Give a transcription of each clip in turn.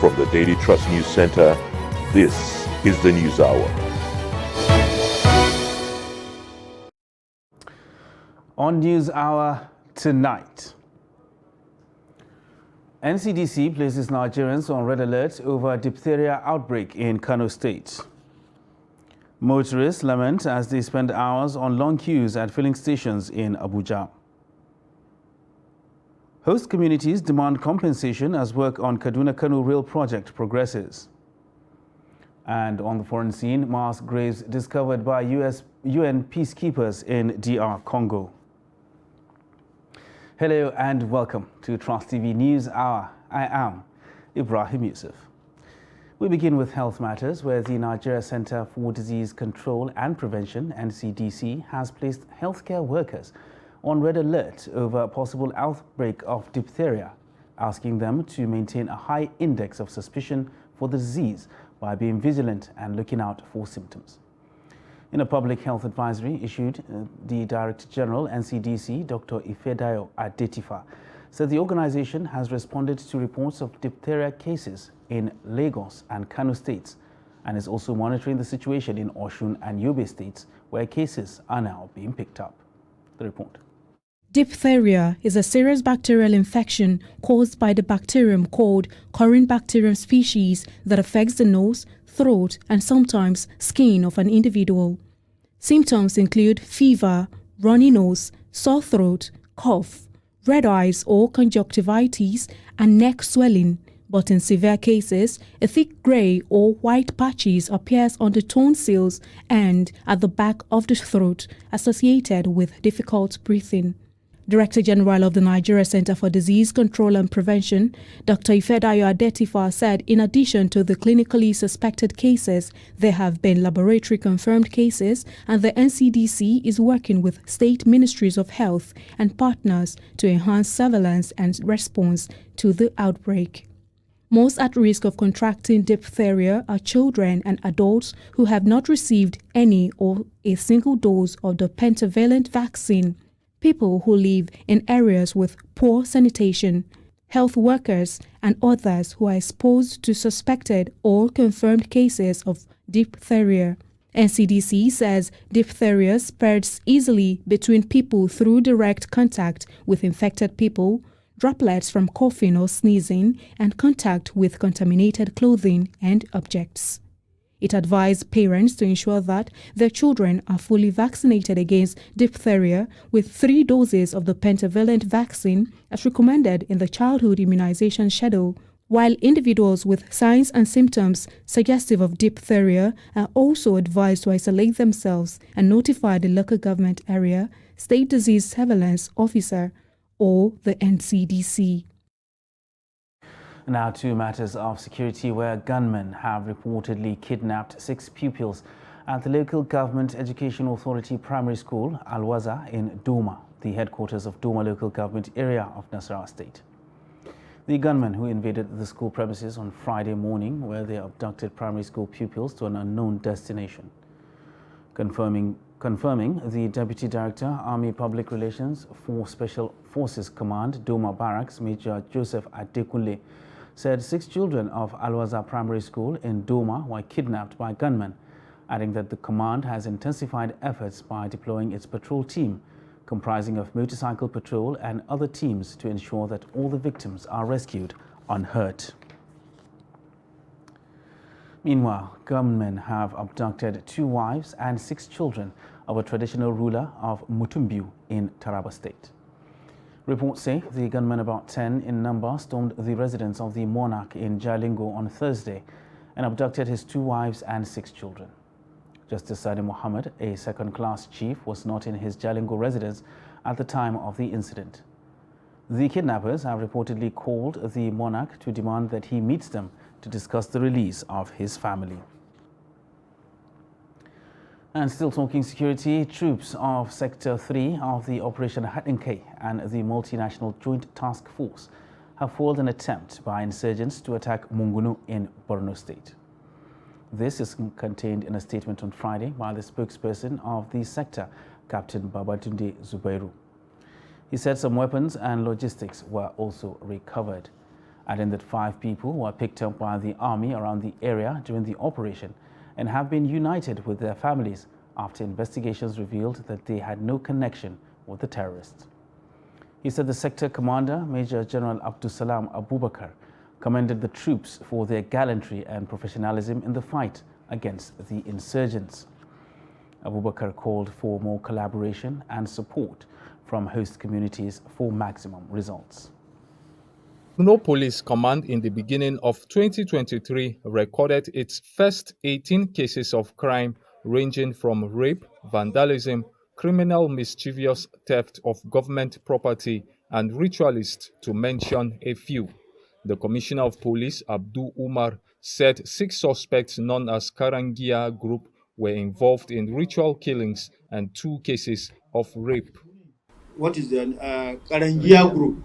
From the Daily Trust News Center, this is the News Hour. On News Hour tonight, NCDC places Nigerians on red alert over diphtheria outbreak in Kano State. Motorists lament as they spend hours on long queues at filling stations in Abuja. Host communities demand compensation as work on Kaduna-Kano rail project progresses. And on the foreign scene, mass graves discovered by UN peacekeepers in DR Congo. Hello and welcome to Trust TV News Hour. I am Ibrahim Yusuf. We begin with health matters, where the Nigeria Center for Disease Control and Prevention, NCDC, has placed healthcare workers on red alert over a possible outbreak of diphtheria, asking them to maintain a high index of suspicion for the disease by being vigilant and looking out for symptoms. In a public health advisory issued, the Director General, NCDC, Dr. Ifedayo Adetifa, said the organization has responded to reports of diphtheria cases in Lagos and Kano states and is also monitoring the situation in Osun and Yobe states, where cases are now being picked up. The report. Diphtheria is a serious bacterial infection caused by the bacterium called Corynebacterium species that affects the nose, throat, and sometimes skin of an individual. Symptoms include fever, runny nose, sore throat, cough, red eyes or conjunctivitis, and neck swelling. But in severe cases, a thick grey or white patches appears on the tonsils and at the back of the throat, associated with difficult breathing. Director General of the Nigeria Center for Disease Control and Prevention, Dr. Ifedayo Adetifa, said in addition to the clinically suspected cases, there have been laboratory-confirmed cases, and the NCDC is working with state ministries of health and partners to enhance surveillance and response to the outbreak. Most at risk of contracting diphtheria are children and adults who have not received any or a single dose of the pentavalent vaccine, people who live in areas with poor sanitation, health workers, and others who are exposed to suspected or confirmed cases of diphtheria. NCDC says diphtheria spreads easily between people through direct contact with infected people, droplets from coughing or sneezing, and contact with contaminated clothing and objects. It advised parents to ensure that their children are fully vaccinated against diphtheria with 3 doses of the pentavalent vaccine as recommended in the childhood immunization schedule, while individuals with signs and symptoms suggestive of diphtheria are also advised to isolate themselves and notify the local government area, state disease surveillance officer, or the NCDC. Now to matters of security, where gunmen have reportedly kidnapped 6 pupils at the local government education authority primary school, Alwaza, in Doma, the headquarters of Doma local government area of Nasarawa State. The gunmen, who invaded the school premises on Friday morning, where they abducted primary school pupils to an unknown destination. Confirming the Deputy Director, Army Public Relations for Special Forces Command, Doma Barracks, Major Joseph Adekunle, said 6 children of Alwaza Primary School in Doma were kidnapped by gunmen, adding that the command has intensified efforts by deploying its patrol team, comprising of motorcycle patrol and other teams, to ensure that all the victims are rescued unhurt. Meanwhile, gunmen have abducted 2 wives and 6 children of a traditional ruler of Mutumbiu in Taraba State. Reports say the gunmen, about 10 in number, stormed the residence of the monarch in Jalingo on Thursday and abducted his 2 wives and 6 children. Justice Sadi Mohammed, a second-class chief, was not in his Jalingo residence at the time of the incident. The kidnappers have reportedly called the monarch to demand that he meets them to discuss the release of his family. And still talking security, troops of Sector 3 of the Operation Hatinke and the Multinational Joint Task Force have foiled an attempt by insurgents to attack Mungunu in Borno State. This is contained in a statement on Friday by the spokesperson of the sector, Captain Babatunde Zubairu. He said some weapons and logistics were also recovered. adding that 5 people were picked up by the army around the area during the operation and have been united with their families after investigations revealed that they had no connection with the terrorists. He said the sector commander, Major General Abdusalam Abubakar, commended the troops for their gallantry and professionalism in the fight against the insurgents. Abubakar called for more collaboration and support from host communities for maximum results. Borno Police Command in the beginning of 2023 recorded its first 18 cases of crime ranging from rape, vandalism, criminal mischievous theft of government property, and ritualists, to mention a few. The Commissioner of Police, Abdul Umar, said 6 suspects known as Karangia Group were involved in ritual killings and 2 cases of rape. What is the Karangia Group?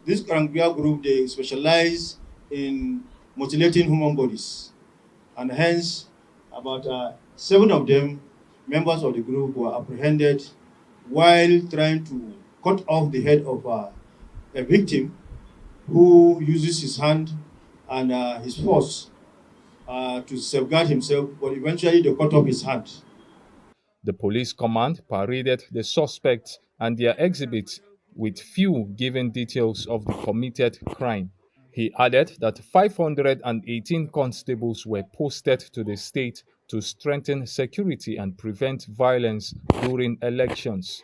This Karangia Group, they specialize in mutilating human bodies, and hence about 7 of them, members of the group, were apprehended while trying to cut off the head of a victim who uses his hand and his force to safeguard himself, but eventually they cut off his hand. The police command paraded the suspects and their exhibits, with few giving details of the committed crime. He added that 518 constables were posted to the state to strengthen security and prevent violence during elections.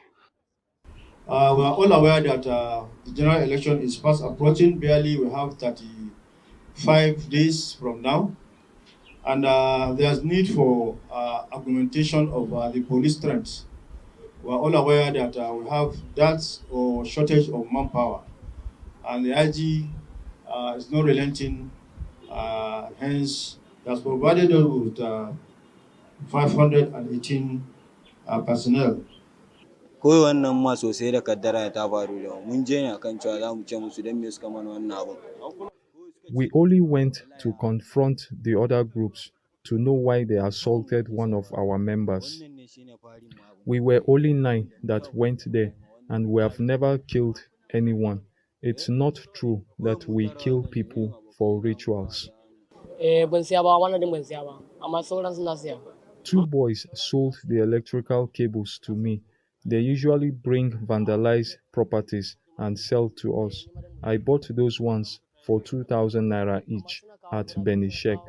We are all aware that the general election is fast approaching. Barely we have 35 days from now. And there's need for augmentation of the police strength. We are all aware that we have that or shortage of manpower. And the IG is not relenting, hence has provided us with 518 personnel. Wannan ma sosai da kaddara ta faru da mun je ne akan cewa za mu ce musu dan me suka mana wannan abu. We only went to confront the other groups to know why they assaulted one of our members. We were only 9 that went there, and we have never killed anyone. It's not true that we kill people for rituals. 2 boys sold the electrical cables to me. They usually bring vandalized properties and sell to us. I bought those ones for 2,000 naira each at Benishek.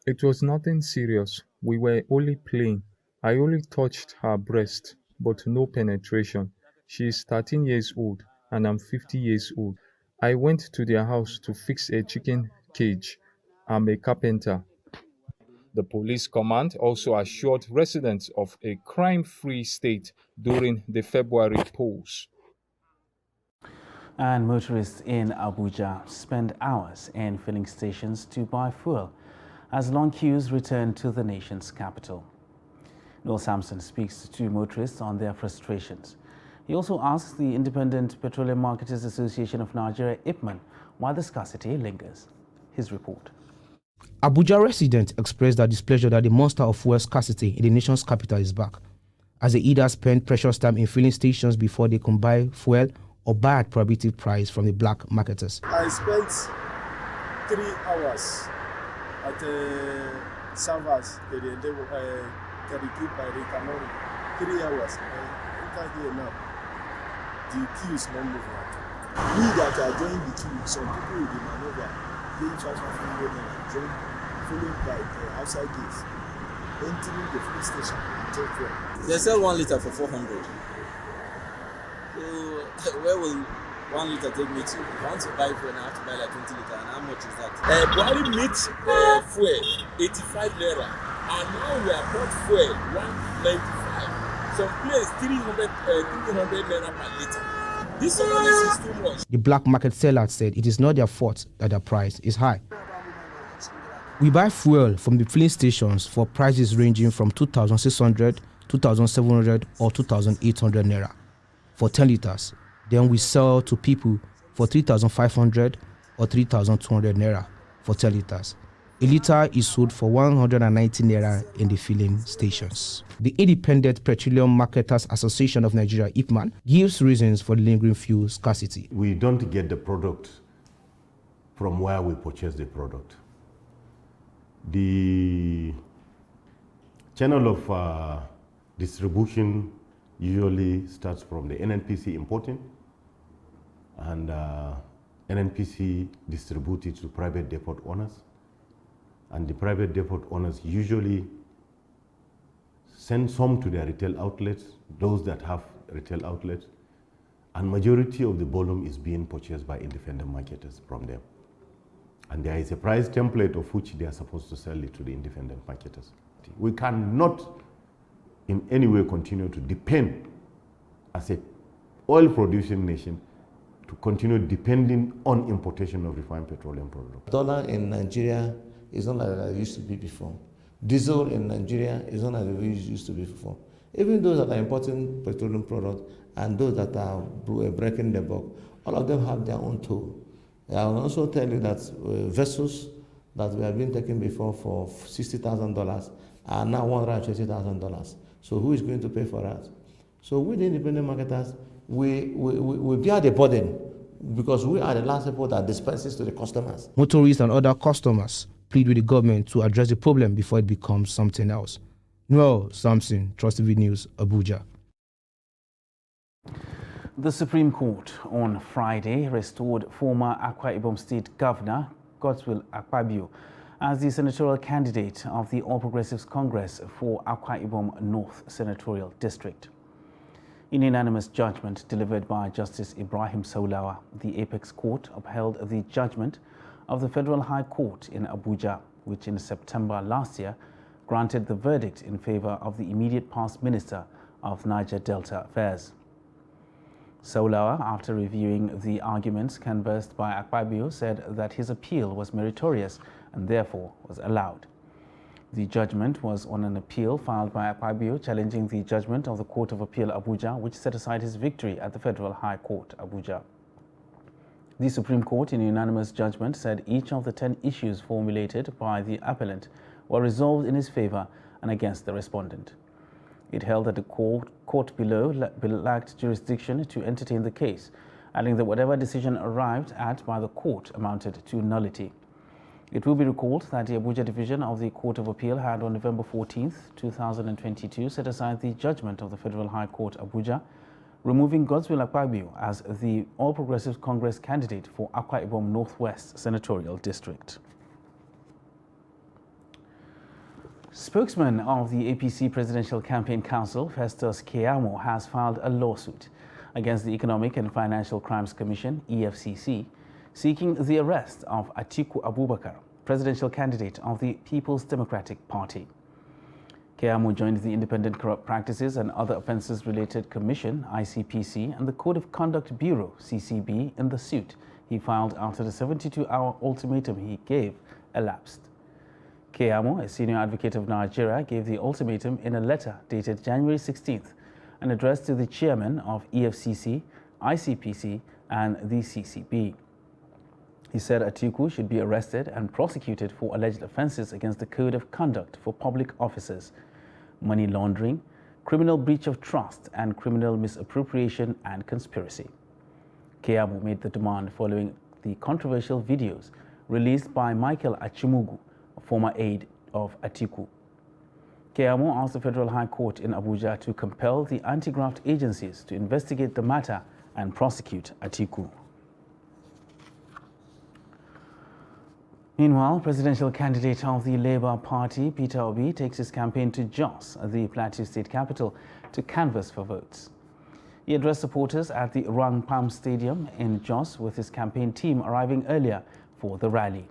It was nothing serious. We were only playing. I only touched her breast, but no penetration. She is 13 years old and I'm 50 years old. I went to their house to fix a chicken cage. I'm a carpenter. The police command also assured residents of a crime-free state during the February polls. And motorists in Abuja spend hours in filling stations to buy fuel as long queues return to the nation's capital. Noel Sampson speaks to motorists on their frustrations. He also asks the Independent Petroleum Marketers Association of Nigeria, IPMAN, why the scarcity lingers. His report. Abuja residents expressed their displeasure that the monster of fuel scarcity in the nation's capital is back, as they either spend precious time in filling stations before they can buy fuel or buy at prohibitive price from the black marketers. I spent 3 hours at Savas, the recruit by the Camori. 3 hours. I enter here now. The queue is not moving. We that are joining the queue, some people will be maneuver, paying 500 and join, followed by the outside gates, entering the filling station and take fuel. They sell 1 liter for 400. So where will 1 liter take me to? If I want to buy fuel, I have to buy like 20 liters, and how much is that? Buhari meets fuel 85 naira, and now we have bought fuel 195. Some place 300 naira per liter. This is too much. The black market sellers said it is not their fault that the price is high. We buy fuel from the filling stations for prices ranging from 2,600, 2,700 or 2,800 naira for 10 liters. Then we sell to people for 3,500 or 3,200 naira for 10 liters. A litre is sold for 190 naira in the filling stations. The Independent Petroleum Marketers Association of Nigeria, IPMAN, gives reasons for the lingering fuel scarcity. We don't get the product from where we purchase the product. The channel of distribution usually starts from the NNPC importing, and NNPC distributes it to private depot owners, and the private depot owners usually send some to their retail outlets, those that have retail outlets, and majority of the volume is being purchased by independent marketers from them. And there is a price template of which they are supposed to sell it to the independent marketers. We cannot in any way continue to depend as a oil-producing nation to continue depending on importation of refined petroleum products. Dollar in Nigeria is not like it used to be before. Diesel in Nigeria is not like it used to be before. Even those that are importing petroleum products and those that are breaking the bulk, all of them have their own toll. I will also tell you that vessels that we have been taking before for $60,000 are now $120,000. So who is going to pay for that? So with the independent marketers, we bear the burden because we are the last people that dispenses to the customers. Motorists and other customers plead with the government to address the problem before it becomes something else. Noel Samson, Trust TV News, Abuja. The Supreme Court on Friday restored former Akwa Ibom State Governor Godswill Akpabio as the senatorial candidate of the All Progressives Congress for Akwa Ibom North Senatorial District. In unanimous judgment delivered by Justice Ibrahim Saulawa, the Apex Court upheld the judgment of the Federal High Court in Abuja, which in September last year granted the verdict in favor of the immediate past Minister of Niger Delta Affairs. Saulawa, after reviewing the arguments canvassed by Akpabio, said that his appeal was meritorious and therefore was allowed. The judgment was on an appeal filed by Akpabio challenging the judgment of the Court of Appeal Abuja, which set aside his victory at the Federal High Court Abuja. The Supreme Court, in unanimous judgment, said each of the 10 issues formulated by the appellant were resolved in his favor and against the respondent. It held that the court below lacked jurisdiction to entertain the case, adding that whatever decision arrived at by the court amounted to nullity. It will be recalled that the Abuja Division of the Court of Appeal had on November 14, 2022, set aside the judgment of the Federal High Court Abuja, removing Godswill Akpabio as the All Progressives Congress candidate for Akwa Ibom Northwest Senatorial District. Spokesman of the APC Presidential Campaign Council, Festus Keyamo, has filed a lawsuit against the Economic and Financial Crimes Commission, EFCC, seeking the arrest of Atiku Abubakar, presidential candidate of the People's Democratic Party. Keyamo joined the Independent Corrupt Practices and Other Offences-Related Commission, ICPC, and the Code of Conduct Bureau, CCB, in the suit he filed after the 72-hour ultimatum he gave elapsed. Keyamo, a senior advocate of Nigeria, gave the ultimatum in a letter dated January 16th and addressed to the chairman of EFCC, ICPC, and the CCB. He said Atiku should be arrested and prosecuted for alleged offences against the Code of Conduct for Public Officers, money laundering, criminal breach of trust, and criminal misappropriation and conspiracy. Keyamo made the demand following the controversial videos released by Michael Achimugu, a former aide of Atiku. Keyamo asked the Federal High Court in Abuja to compel the anti-graft agencies to investigate the matter and prosecute Atiku. Meanwhile, presidential candidate of the Labour Party, Peter Obi, takes his campaign to Jos, the Plateau State capital, to canvass for votes. He addressed supporters at the Rang Pam Stadium in Jos, with his campaign team arriving earlier for the rally.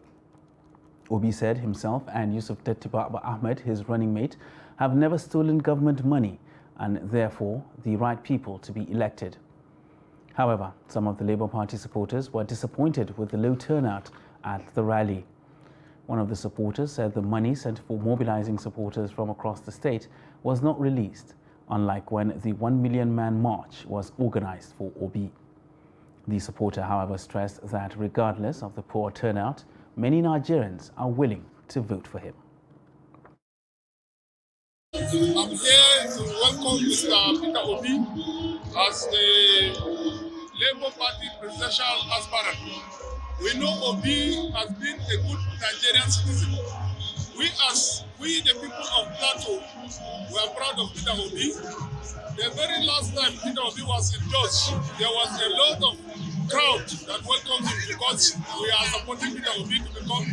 Obi said himself and Yusuf Tettiba Ahmed, his running mate, have never stolen government money and therefore the right people to be elected. However, some of the Labour Party supporters were disappointed with the low turnout at the rally. One of the supporters said the money sent for mobilizing supporters from across the state was not released, unlike when the 1 million man march was organized for Obi. The supporter, however, stressed that regardless of the poor turnout, many Nigerians are willing to vote for him. I'm here to welcome Mr. Peter Obi as the Labour Party presidential aspirant. We know Obi has been a good Nigerian citizen. We the people of Plateau, we are proud of Peter Obi. The very last time Peter Obi was in Jos, there was a lot of crowd that welcomed him because we are supporting Peter Obi to become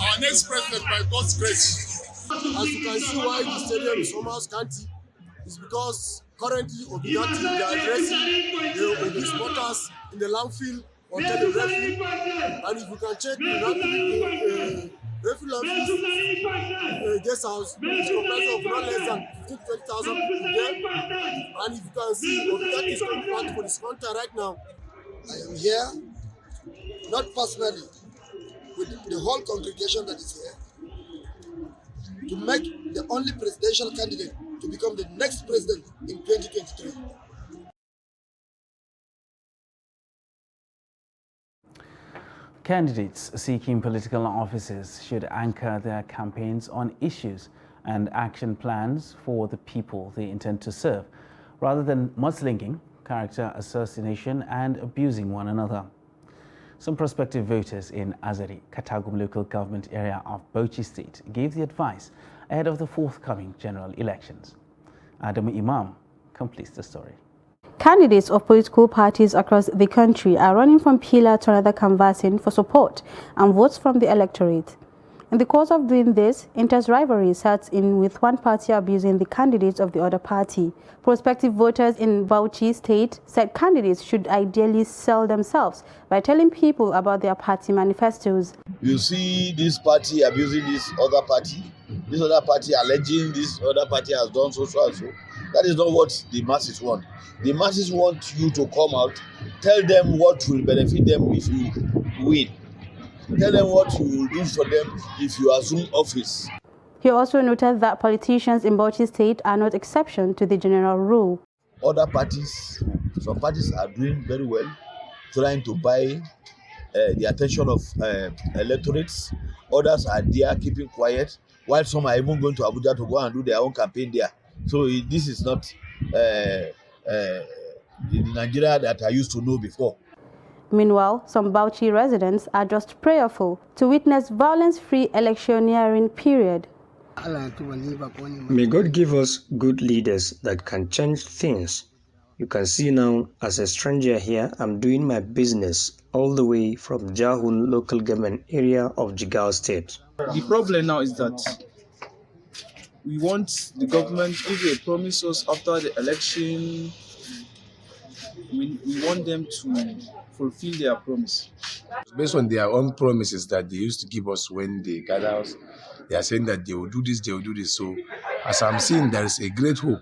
our next president by God's grace. As you can see why the stadium is almost empty, is because currently Obi they are addressing the Obi supporters in the landfill or the refill. And if you can check the refill landfill guest house, it's comprised of not less than 15,000 to 20,000 people there. And if you can see Obi is coming out for this counter right now. I am here, not personally, with the whole congregation that is here, to make the only presidential candidate to become the next president in 2023. Candidates seeking political offices should anchor their campaigns on issues and action plans for the people they intend to serve, rather than mudslinging, character assassination and abusing one another. Some prospective voters in Azari, Katagum local government area of Bauchi State gave the advice ahead of the forthcoming general elections. Adamu Imam completes the story. Candidates of political parties across the country are running from pillar to another canvassing for support and votes from the electorate. In the course of doing this, intense rivalry sets in with one party abusing the candidates of the other party. Prospective voters in Bauchi State said candidates should ideally sell themselves by telling people about their party manifestos. You see this party abusing this other party alleging this other party has done so and so. That is not what the masses want. The masses want you to come out, tell them what will benefit them if you win. Tell them what you will do for them if you assume office. He also noted that politicians in Bauchi State are not exception to the general rule. Other parties, some parties are doing very well, trying to buy the attention of electorates. Others are there keeping quiet, while some are even going to Abuja to go and do their own campaign there. So this is not the Nigeria that I used to know before. Meanwhile, some Bauchi residents are just prayerful to witness violence-free electioneering period. May God give us good leaders that can change things. You can see now, as a stranger here, I'm doing my business all the way from Jahun local government area of Jigawa State. The problem now is that we want the government, if they promise us after the election, we want them to fulfill their promise. Based on their own promises that they used to give us when they gather us, they are saying that they will do this, they will do this. So as I'm seeing, there is a great hope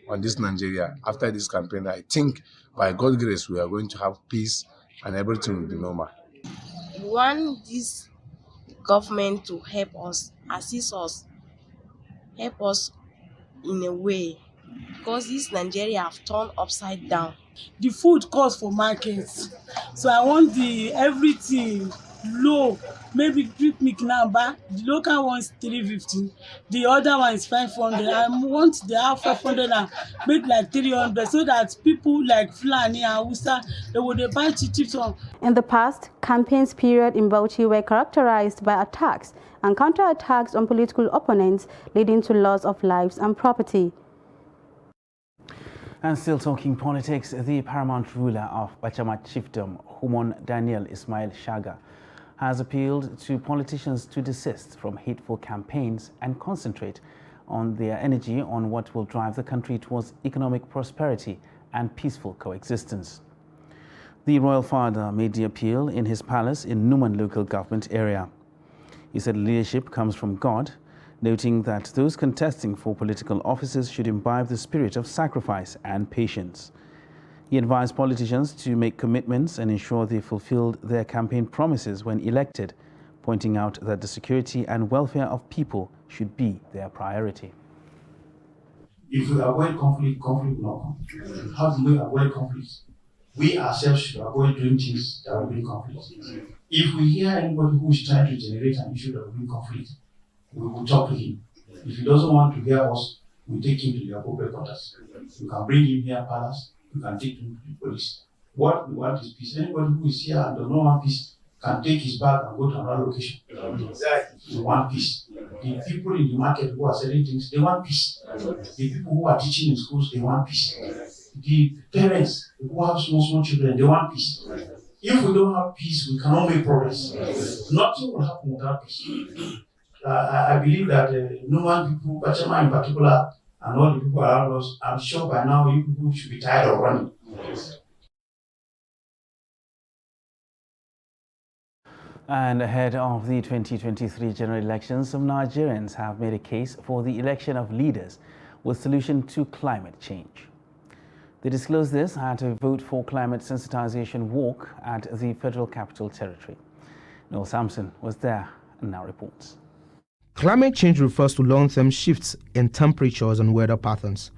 on this Nigeria. After this campaign, I think by God's grace, we are going to have peace and everything will be normal. We want this government to help us, assist us, help us in a way, because this Nigeria have turned upside down. The food costs for markets, so I want everything low. Maybe drip milk now, but the local one is 350, the other one is 500. I want the half 500 and make like 300, so that people like Fulani and Hausa, they would buy cheap one. In the past, campaigns period in Bauchi were characterized by attacks and counterattacks on political opponents, leading to loss of lives and property. And still talking politics, the paramount ruler of Bachamat chiefdom, Humon Daniel Ismail Shaga, has appealed to politicians to desist from hateful campaigns and concentrate on their energy on what will drive the country towards economic prosperity and peaceful coexistence. The royal father made the appeal in his palace in Numan local government area. He said leadership comes from God, noting that those contesting for political offices should imbibe the spirit of sacrifice and patience. He advised politicians to make commitments and ensure they fulfilled their campaign promises when elected, pointing out that the security and welfare of people should be their priority. If we avoid conflict, conflict will not come. How do we avoid conflict? We ourselves should avoid doing things that will bring conflict. If we hear anybody who is trying to generate an issue that will bring conflict, we will talk to him. If he doesn't want to hear us, we take him to the appropriate quarters. You can bring him here, palace. You can take him to the police. What we want is peace. Anybody who is here and does not want peace can take his bag and go to another location. We want peace. The people in the market who are selling things, they want peace. The people who are teaching in schools, they want peace. The parents who have small children, they want peace. If we don't have peace, we cannot make progress. Nothing will happen without peace. I believe that Numan people, Bachama in particular, and all the people around us, I'm sure by now you people should be tired of running. And ahead of the 2023 general elections, some Nigerians have made a case for the election of leaders with solution to climate change. They disclosed this at a vote for climate sensitization walk at the Federal Capital Territory. Noel Sampson was there and now reports. Climate change refers to long-term shifts in temperatures and weather patterns.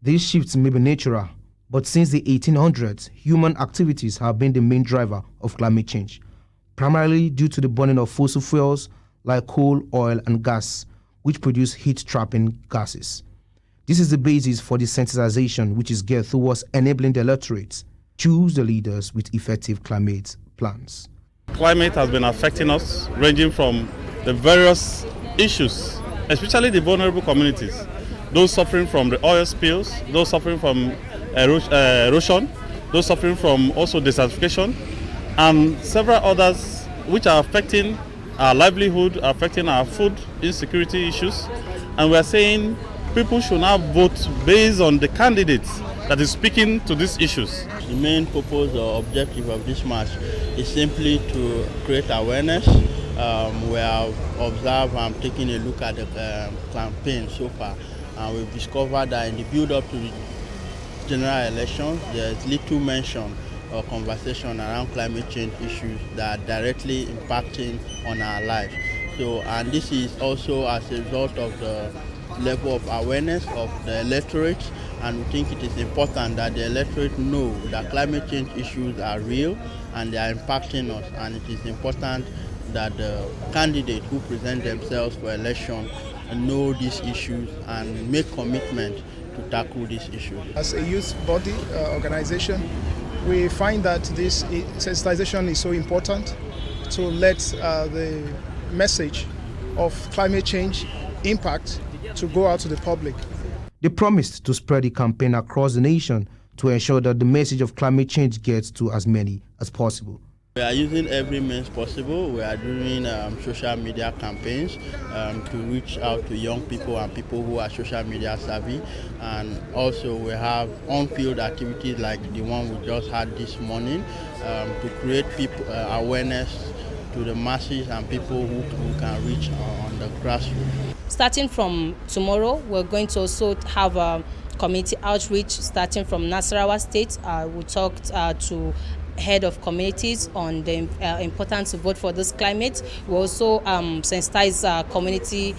These shifts may be natural, but since the 1800s, human activities have been the main driver of climate change, primarily due to the burning of fossil fuels like coal, oil, and gas, which produce heat-trapping gases. This is the basis for the sensitization, which is geared towards enabling the electorate choose the leaders with effective climate plans. Climate has been affecting us, ranging from the various issues, especially the vulnerable communities, those suffering from the oil spills, those suffering from erosion, those suffering from also desertification, and several others which are affecting our livelihood, affecting our food insecurity issues. And we are saying people should now vote based on the candidates that is speaking to these issues. The main purpose or objective of this march is simply to create awareness. We have observed and taken a look at the campaign so far, and we've discovered that in the build-up to the general elections, there's little mention or conversation around climate change issues that are directly impacting on our lives. So, and this is also as a result of the level of awareness of the electorate, and we think it is important that the electorate know that climate change issues are real and they are impacting us, and it is important that the candidates who present themselves for election know these issues and make commitment to tackle these issues. As a youth body organization, we find that this sensitization is so important to let the message of climate change impact to go out to the public. They promised to spread the campaign across the nation to ensure that the message of climate change gets to as many as possible. We are using every means possible. We are doing social media campaigns to reach out to young people and people who are social media savvy. And also we have on-field activities like the one we just had this morning to create people awareness to the masses and people who can reach on the grassroots. Starting from tomorrow, we're going to also have a community outreach starting from Nasarawa State. We talked to head of communities on the importance to vote for this climate. We also sensitize community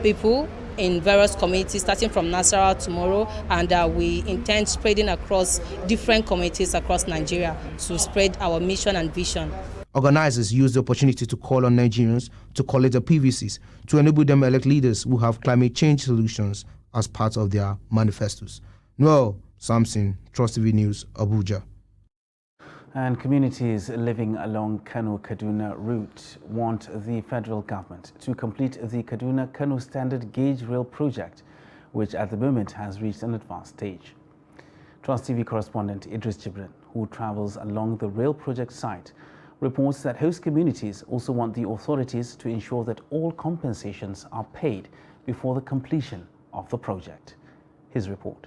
people in various communities starting from Nasarawa tomorrow, and we intend spreading across different communities across Nigeria to spread our mission and vision. Organizers use the opportunity to call on Nigerians to collect their PVCs to enable them elect leaders who have climate change solutions as part of their manifestos. Noel Sampson, Trust TV News, Abuja. And communities living along Kano-Kaduna route want the federal government to complete the Kaduna-Kano Standard Gauge Rail project, which at the moment has reached an advanced stage. Trust TV correspondent Idris Jibrin, who travels along the rail project site, reports that host communities also want the authorities to ensure that all compensations are paid before the completion of the project. His report.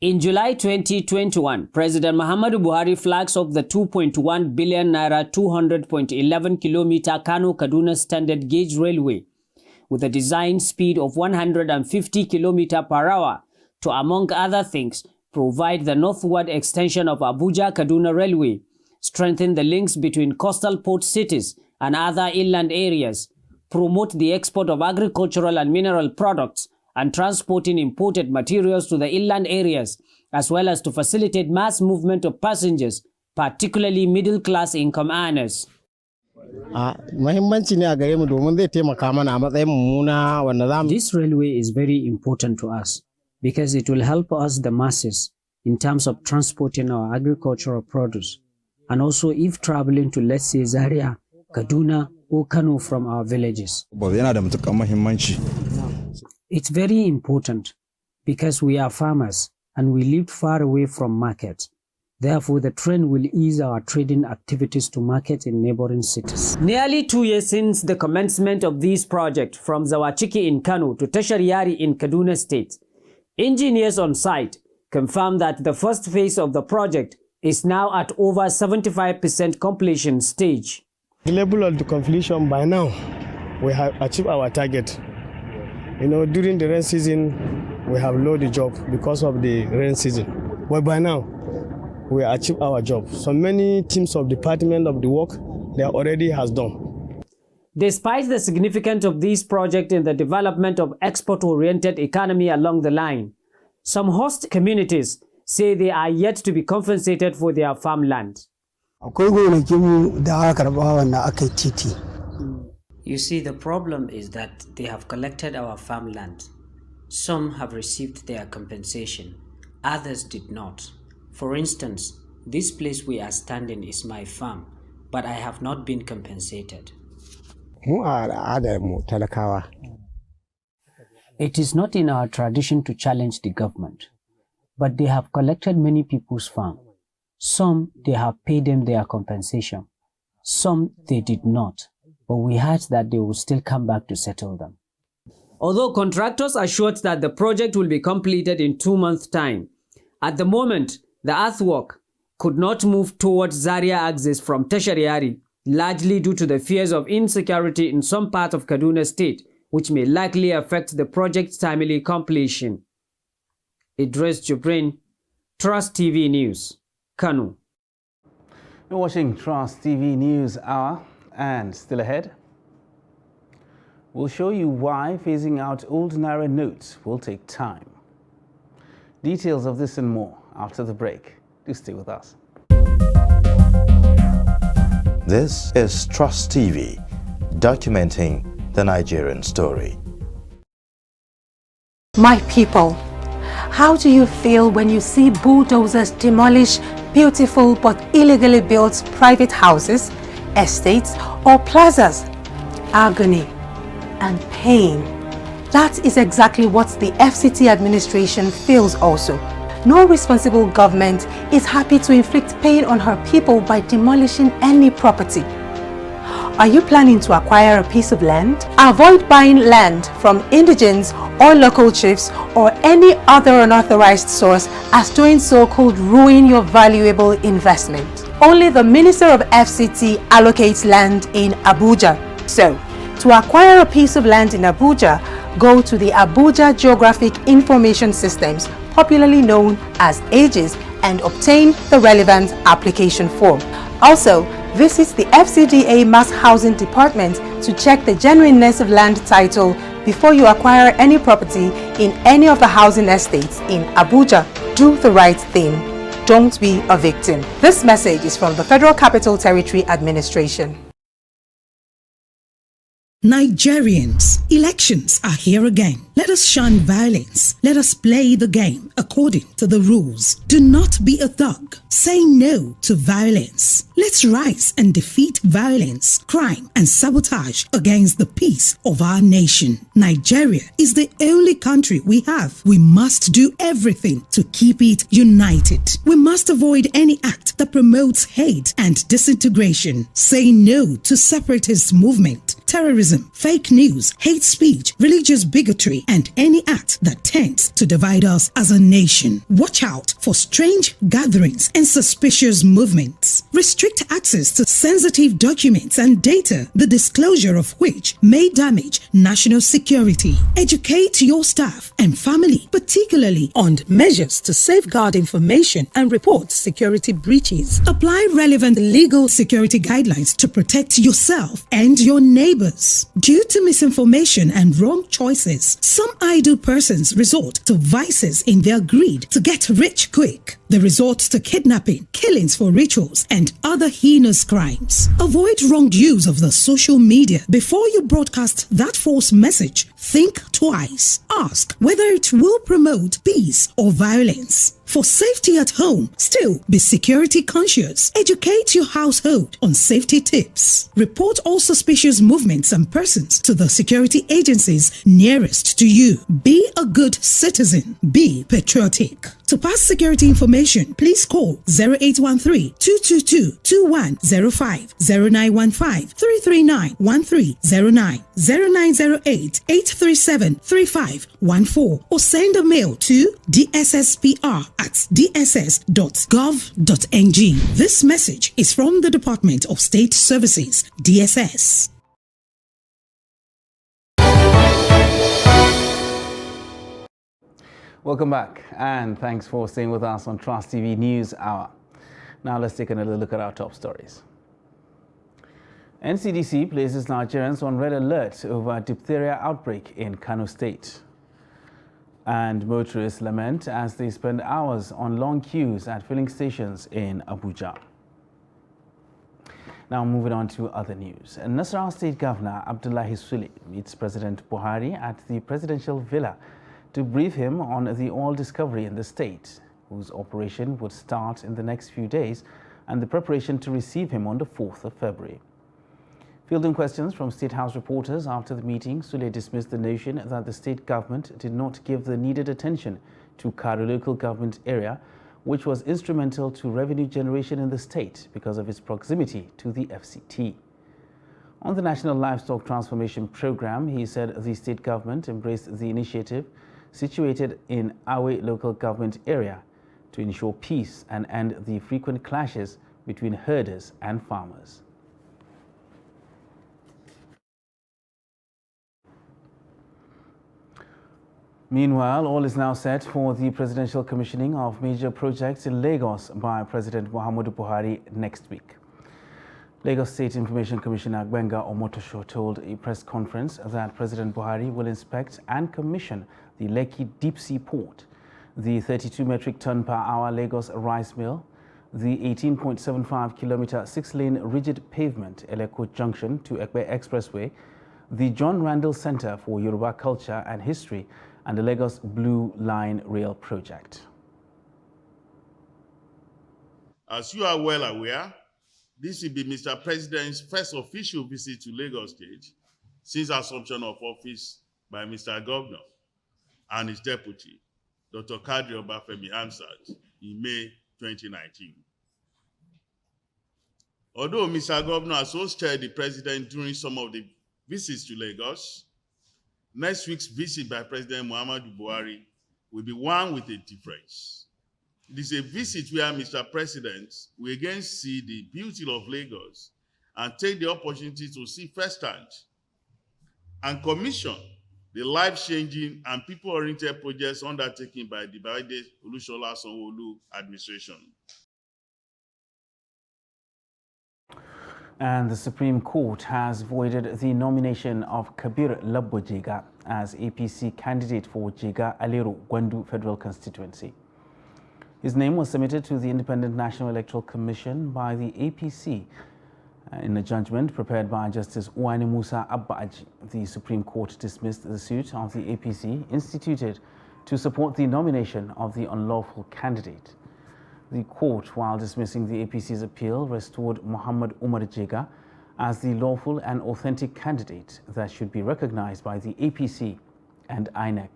In July 2021, President Muhammadu Buhari flags off the 2.1 billion naira 200.11 kilometer Kano-Kaduna Standard Gauge Railway with a design speed of 150 km per hour to, among other things, provide the northward extension of Abuja-Kaduna Railway, strengthen the links between coastal port cities and other inland areas, promote the export of agricultural and mineral products, and transporting imported materials to the inland areas, as well as to facilitate mass movement of passengers, particularly middle-class income earners. This railway is very important to us because it will help us, the masses, in terms of transporting our agricultural produce, and also if traveling to, let's say, Zaria, Kaduna, or Kano from our villages. It's very important because we are farmers and we live far away from markets. Therefore, the train will ease our trading activities to market in neighboring cities. Nearly 2 years since the commencement of this project from Zawachiki in Kano to Tashariari in Kaduna State, engineers on site confirmed that the first phase of the project is now at over 75% completion stage. The level of the completion by now, we have achieved our target. You know, during the rain season, we have lost the job because of the rain season. But by now, we achieved our job. So many teams of department of the work, they already has done. Despite the significance of this project in the development of export-oriented economy along the line, some host communities say they are yet to be compensated for their farmland. You see, the problem is that they have collected our farmland. Some have received their compensation, others did not. For instance, this place we are standing is my farm, but I have not been compensated. It is not in our tradition to challenge the government, but they have collected many people's farm. Some, they have paid them their compensation. Some, they did not, but we heard that they will still come back to settle them. Although contractors assured that the project will be completed in 2 months' time, at the moment, the earthwork could not move towards Zaria axis from Tashariari, largely due to the fears of insecurity in some part of Kaduna State, which may likely affect the project's timely completion. Idris Jubrin, Trust TV News, Kano. You're watching Trust TV News Hour, and still ahead, we'll show you why phasing out old Naira notes will take time. Details of this and more after the break. Do stay with us. This is Trust TV, documenting the Nigerian story. My people, how do you feel when you see bulldozers demolish beautiful but illegally built private houses, estates, or plazas? Agony and pain. That is exactly what the FCT administration feels also. No responsible government is happy to inflict pain on her people by demolishing any property. Are you planning to acquire a piece of land? Avoid buying land from indigents or local chiefs or any other unauthorized source, as doing so could ruin your valuable investment. Only the Minister of FCT allocates land in Abuja. So, to acquire a piece of land in Abuja, go to the Abuja Geographic Information Systems, popularly known as AGIS, and obtain the relevant application form. Also, visit the FCDA Mass Housing Department to check the genuineness of land title before you acquire any property in any of the housing estates in Abuja. Do the right thing. Don't be a victim. This message is from the Federal Capital Territory Administration. Nigerians, elections are here again. Let us shun violence. Let us play the game according to the rules. Do not be a thug. Say no to violence. Let's rise and defeat violence, crime, and sabotage against the peace of our nation. Nigeria is the only country we have. We must do everything to keep it united. We must avoid any act that promotes hate and disintegration. Say no to separatist movement, terrorism, fake news, hate speech, religious bigotry, and any act that tends to divide us as a nation. Watch out for strange gatherings and suspicious movements. Restrict access to sensitive documents and data, the disclosure of which may damage national security. Educate your staff and family, particularly on measures to safeguard information and report security breaches. Apply relevant legal security guidelines to protect yourself and your neighbors. Due to misinformation and wrong choices, some idle persons resort to vices in their greed to get rich quick. They resort to kidnapping, killings for rituals, and other heinous crimes. Avoid wrong use of the social media. Before you broadcast that false message, think twice. Ask whether it will promote peace or violence. For safety at home, still be security conscious. Educate your household on safety tips. Report all suspicious movements and persons to the security agencies nearest to you. Be a good citizen. Be patriotic. To pass security information, please call 0813-222-2105, 0915-339-1309, 0908-837-3514, or send a mail to dsspr@dss.gov.ng. This message is from the Department of State Services, DSS. Welcome back, and thanks for staying with us on Trust TV News Hour. Now let's take another look at our top stories. NCDC places Nigerians on red alert over diphtheria outbreak in Kano State. And motorists lament as they spend hours on long queues at filling stations in Abuja. Now moving on to other news. Nasarawa State Governor Abdullahi Sule meets President Buhari at the presidential villa to brief him on the oil discovery in the state, whose operation would start in the next few days, and the preparation to receive him on the 4th of February. Fielding questions from State House reporters after the meeting, Sule dismissed the notion that the state government did not give the needed attention to Karu local government area, which was instrumental to revenue generation in the state because of its proximity to the FCT. On the National Livestock Transformation Program, he said the state government embraced the initiative situated in Awe local government area to ensure peace and end the frequent clashes between herders and farmers. Meanwhile, all is now set for the presidential commissioning of major projects in Lagos by President Muhammadu Buhari next week. Lagos State Information Commissioner Gbenga Omotosho told a press conference that President Buhari will inspect and commission the Lekki Deep Sea Port, the 32 metric ton per hour Lagos rice mill, the 18.75 kilometer 6-lane rigid pavement Eleko Junction to Ekpe Expressway, the John Randall Center for Yoruba Culture and History, and the Lagos Blue Line Rail Project. As you are well aware, this will be Mr. President's first official visit to Lagos State since assumption of office by Mr. Governor and his deputy, Dr. Kadri Obafemi Hamzat, in May 2019. Although Mr. Governor has hosted the President during some of the visits to Lagos, next week's visit by President Muhammadu Buhari will be one with a difference. It is a visit where Mr. President will again see the beauty of Lagos and take the opportunity to see firsthand and commission the life-changing and people-oriented projects undertaken by the Biden Olusola Sanwo-Olu administration. And the Supreme Court has voided the nomination of Kabir Labbo Jega as APC candidate for Jega Alero Gwandu Federal Constituency. His name was submitted to the Independent National Electoral Commission by the APC in a judgment prepared by Justice Uwani Musa Abbaji. The Supreme Court dismissed the suit of the APC instituted to support the nomination of the unlawful candidate. The court, while dismissing the APC's appeal, restored Muhammad Umar Jega as the lawful and authentic candidate that should be recognized by the APC and INEC.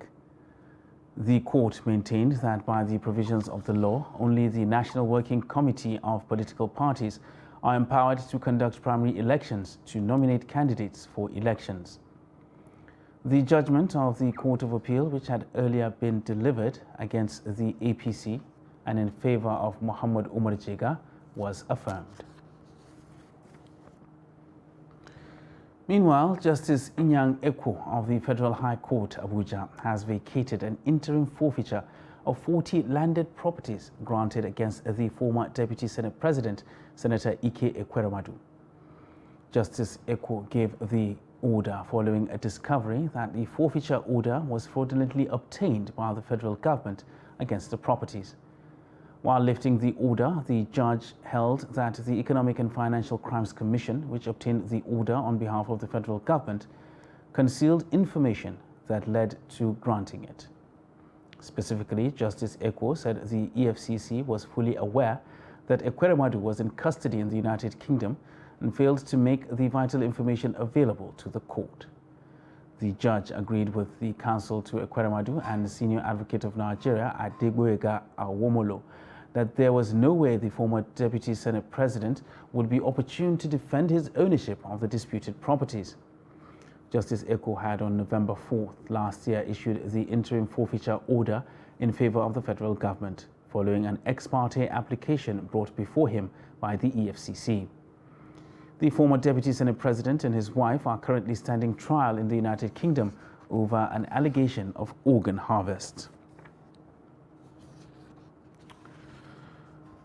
The court maintained that by the provisions of the law, only the National Working Committee of Political Parties are empowered to conduct primary elections to nominate candidates for elections. The judgment of the Court of Appeal, which had earlier been delivered against the APC and in favor of Muhammad Umar Jega, was affirmed. Meanwhile, Justice Inyang Ekwo of the Federal High Court, Abuja, has vacated an interim forfeiture of 40 landed properties granted against the former Deputy Senate President, Senator Ike Ekweremadu. Justice Ekwo gave the order following a discovery that the forfeiture order was fraudulently obtained by the federal government against the properties. While lifting the order, the judge held that the Economic and Financial Crimes Commission, which obtained the order on behalf of the federal government, concealed information that led to granting it. Specifically, Justice Eko said the EFCC was fully aware that Ekweremadu was in custody in the United Kingdom and failed to make the vital information available to the court. The judge agreed with the counsel to Ekweremadu and the Senior Advocate of Nigeria, Adegboyega Awomolo, that there was no way the former Deputy Senate President would be opportune to defend his ownership of the disputed properties. Justice Eko had on November 4th last year issued the interim forfeiture order in favor of the federal government, following an ex parte application brought before him by the EFCC. The former Deputy Senate President and his wife are currently standing trial in the United Kingdom over an allegation of organ harvest.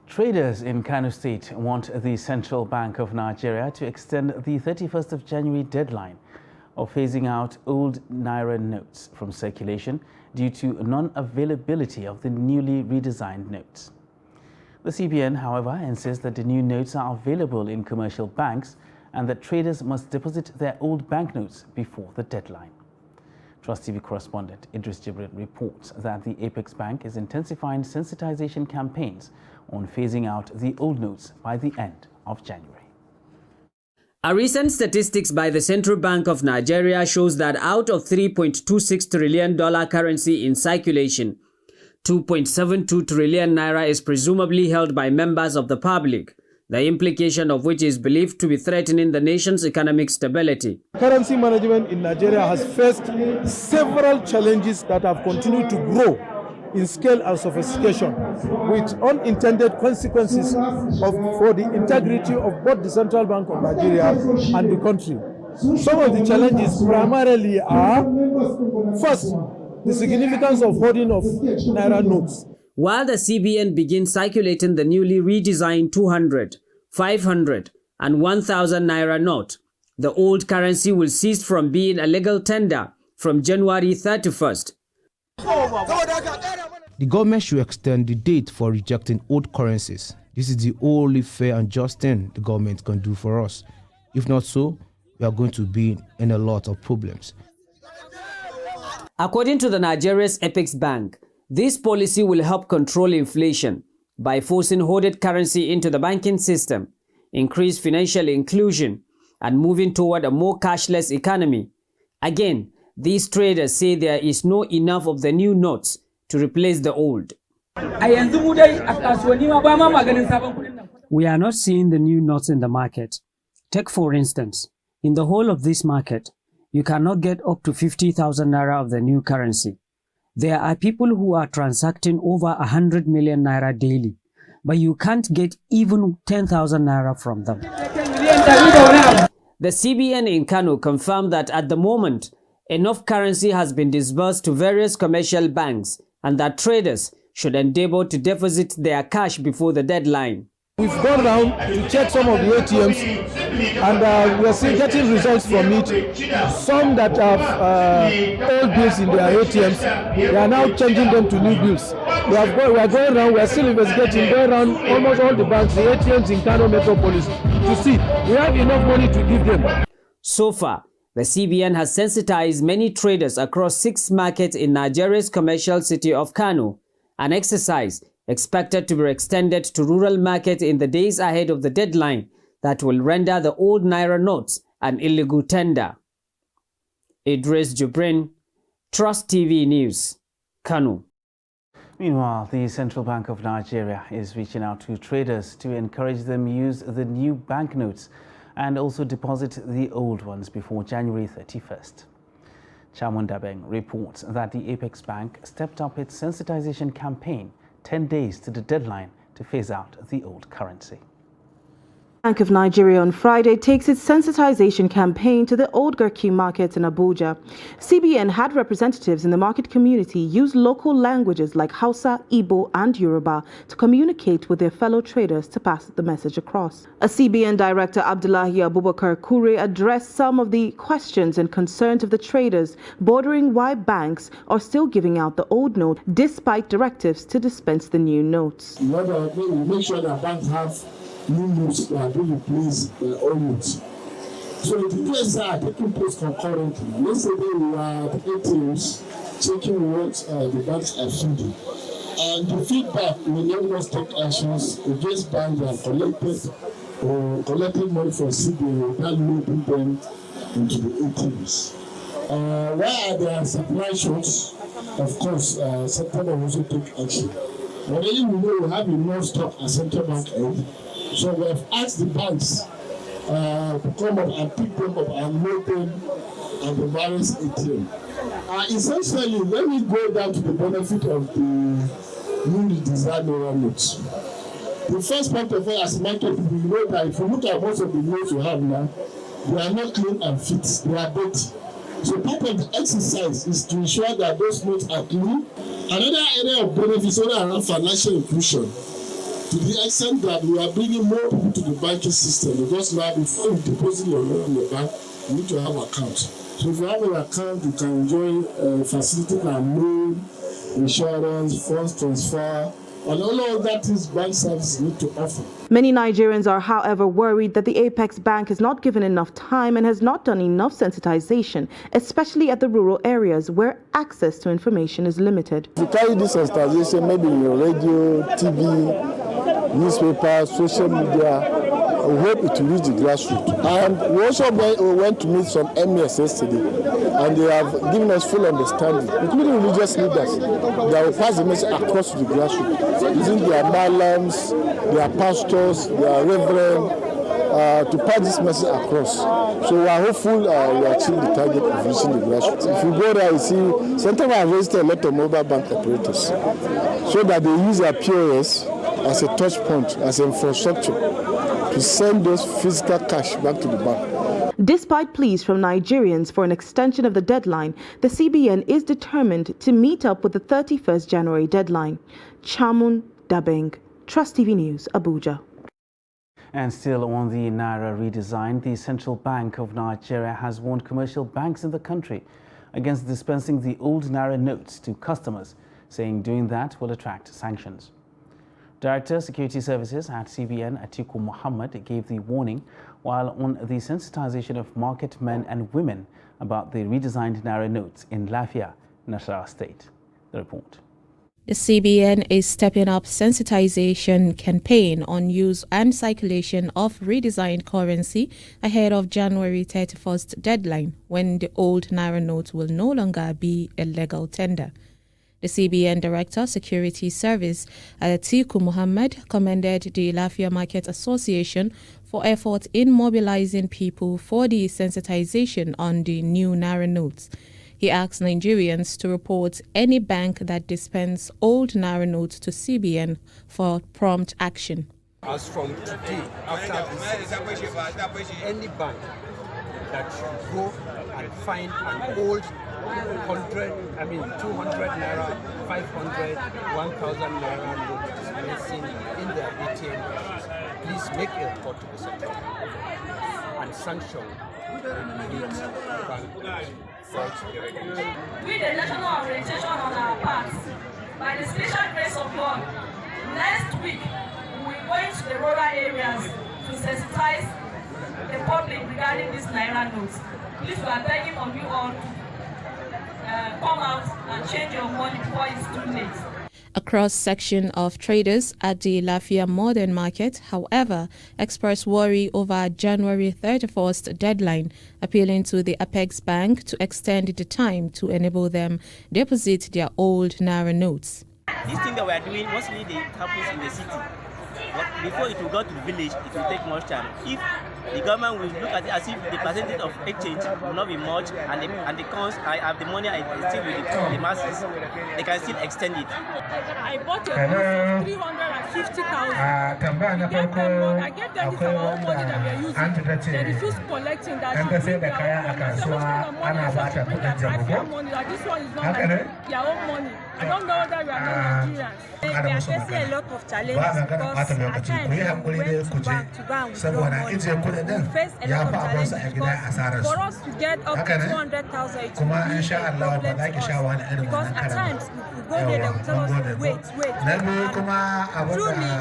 Traders in Kano State want the Central Bank of Nigeria to extend the 31st of January deadline of phasing out old Naira notes from circulation due to non-availability of the newly redesigned notes. The CBN, however, insists that the new notes are available in commercial banks and that traders must deposit their old banknotes before the deadline. Trust TV correspondent Idris Jibril reports that the Apex Bank is intensifying sensitization campaigns on phasing out the old notes by the end of January. A recent statistics by the Central Bank of Nigeria shows that out of $3.26 trillion currency in circulation, 2.72 trillion naira is presumably held by members of the public, the implication of which is believed to be threatening the nation's economic stability. Currency management in Nigeria has faced several challenges that have continued to grow in scale and sophistication, with unintended consequences for the integrity of both the Central Bank of Nigeria and the country. Some of the challenges primarily are, first, the significance of hoarding of Naira notes. While the CBN begins circulating the newly redesigned 200, 500 and 1,000 Naira note, the old currency will cease from being a legal tender from January 31st. The government should extend the date for rejecting old currencies. This is the only fair and just thing the government can do for us. If not so, we are going to be in a lot of problems. According to the Nigeria's Apex Bank, this policy will help control inflation by forcing hoarded currency into the banking system, increase financial inclusion, and moving toward a more cashless economy. Again, these traders say there is no enough of the new notes to replace the old. We are not seeing the new notes in the market. Take for instance, in the whole of this market, you cannot get up to 50,000 naira of the new currency. There are people who are transacting over 100 million naira daily, but you can't get even 10,000 naira from them. The CBN in Kano confirmed that at the moment, enough currency has been disbursed to various commercial banks and that traders should endeavor to deposit their cash before the deadline. We've gone around to check some of the ATMs and we are still getting results from it. Some that have old bills in their ATMs, they are now changing them to new bills. We are going around, we are still investigating, going around almost all the banks, the ATMs in Kano Metropolis to see we have enough money to give them. So far, the CBN has sensitized many traders across 6 markets in Nigeria's commercial city of Kano, an exercise expected to be extended to rural markets in the days ahead of the deadline that will render the old Naira notes an illegal tender. Idris Jibrin, Trust TV News, Kano. Meanwhile, the Central Bank of Nigeria is reaching out to traders to encourage them use the new banknotes and also deposit the old ones before January 31st. Chairman Dabeng reports that the Apex Bank stepped up its sensitization campaign 10 days to the deadline to phase out the old currency. Bank of Nigeria on Friday takes its sensitization campaign to the Old Garki market in Abuja. CBN had representatives in the market community use local languages like Hausa, Igbo and Yoruba to communicate with their fellow traders to pass the message across. A CBN director, Abdullahi Abubakar Kure, addressed some of the questions and concerns of the traders, bordering why banks are still giving out the old note despite directives to dispense the new notes. We make sure that banks have new notes that are being replaced old notes. So the details are taking place concurrently. Yesterday we were at ATMs checking what the banks are feeding. And the feedback will let us take actions against banks that collected money from CBN without loading them into the ATMs. Where there are supply shocks, of course, Central Bank also take action. Already we know we have enough stock at Central Bank end. So we have asked the banks to come up and pick them up and load them at the various ATM. Essentially, let me go down to the benefit of the newly designed Naira notes. The first point of all, as market people, you know that if you look at most of the notes you have now, they are not clean and fit, they are dirty. So part of the exercise is to ensure that those notes are clean. Another area of benefit is around financial inclusion. To the extent that we are bringing more people to the banking system, because now before you deposit your money in the bank, you need to have an account. So if you have an account, you can enjoy facility and loan, insurance, funds transfer, and all of that is bank services need to offer. Many Nigerians are, however, worried that the Apex Bank has not given enough time and has not done enough sensitization, especially at the rural areas where access to information is limited. If you carry this sensitization, maybe in your radio, TV, newspaper, social media, we hope it will reach the grassroots. And we also went to meet some MES yesterday, and they have given us full understanding, including religious leaders, that will pass the message across to the grassroots, using their malams, their pastors, their reverend, to pass this message across. So we are hopeful we achieve the target of reaching the grassroots. If you go there, you see, Central Bank has registered a lot of mobile bank operators, so that they use their POS as a touch point, as infrastructure, to send those physical cash back to the bank. Despite pleas from Nigerians for an extension of the deadline, the CBN is determined to meet up with the 31st January deadline. Chamun Dabeng, Trust TV News, Abuja. And still on the Naira redesign, the Central Bank of Nigeria has warned commercial banks in the country against dispensing the old Naira notes to customers, saying doing that will attract sanctions. Director Security Services at CBN, Atiku Muhammad, gave the warning while on the sensitization of market men and women about the redesigned Naira notes in Lafia, Nasarawa State. The report. The CBN is stepping up sensitization campaign on use and circulation of redesigned currency ahead of January 31st deadline, when the old Naira note will no longer be a legal tender. The CBN Director, Security Service, Atiku Muhammad, commended the Lafia Market Association for effort in mobilizing people for the sensitization on the new Naira notes. He asked Nigerians to report any bank that dispense old Naira notes to CBN for prompt action. As from today, after this, any bank that should go and find an old 200 Naira, 500, 1,000 Naira note dispensing in their ATM machines, please make a report to the Central Bank and sanction immediate bank. With the national orientation on our parts, by the special grace of God, next week we will go into the rural areas to sensitize the public regarding these Naira notes. Please, we are begging on you all to come out and change your money before it's too late. A cross-section of traders at the Lafia Modern Market, however, expressed worry over January 31st deadline, appealing to the Apex Bank to extend the time to enable them deposit their old Naira notes. This thing that we are doing, mostly it happens in the city. But before it will go to the village, it will take much time. If the government will look at it as if the percentage of exchange will not be much, and the cons, I have the money, I still with the masses, they can still extend it. I bought a book for 350,000. I gave them this our own money that we are using. They refuse collecting that. This one is not their own money. I don't know that we are not Nigerians. They are facing a lot of challenges because at times we went to bank and withdraw money. We face a lot of challenges because for us to get up to 200,000 it will be a problem to us because at times if we go there they will tell us wait. And truly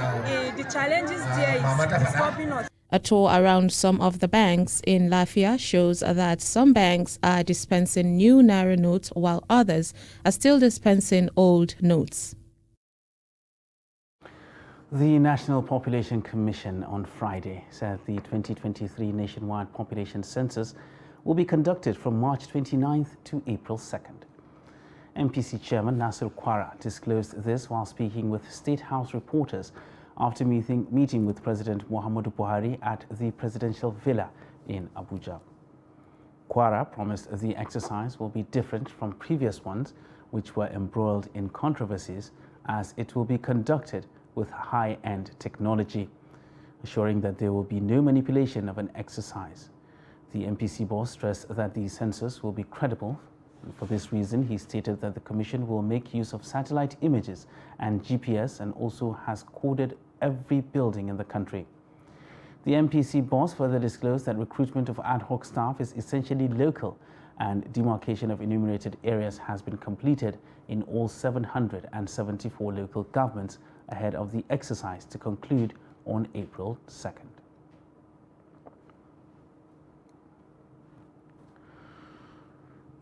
the challenges there is stopping us. A tour around some of the banks in Lafia shows that some banks are dispensing new Naira notes while others are still dispensing old notes. The National Population Commission on Friday said the 2023 nationwide population census will be conducted from March 29th to April 2nd. MPC Chairman Nasir Kwara disclosed this while speaking with State House reporters after meeting with President Muhammadu Buhari at the presidential villa in Abuja. Kwara promised the exercise will be different from previous ones, which were embroiled in controversies, as it will be conducted with high-end technology, assuring that there will be no manipulation of an exercise. The MPC boss stressed that the census will be credible. And for this reason, he stated that the Commission will make use of satellite images and GPS and also has coded every building in the country. The MPC boss further disclosed that recruitment of ad hoc staff is essentially local and demarcation of enumerated areas has been completed in all 774 local governments ahead of the exercise to conclude on April 2nd.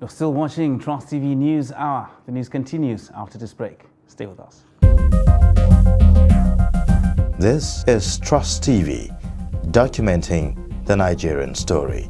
You're still watching Trust TV News Hour. The news continues after this break. Stay with us. This is Trust TV, documenting the Nigerian story.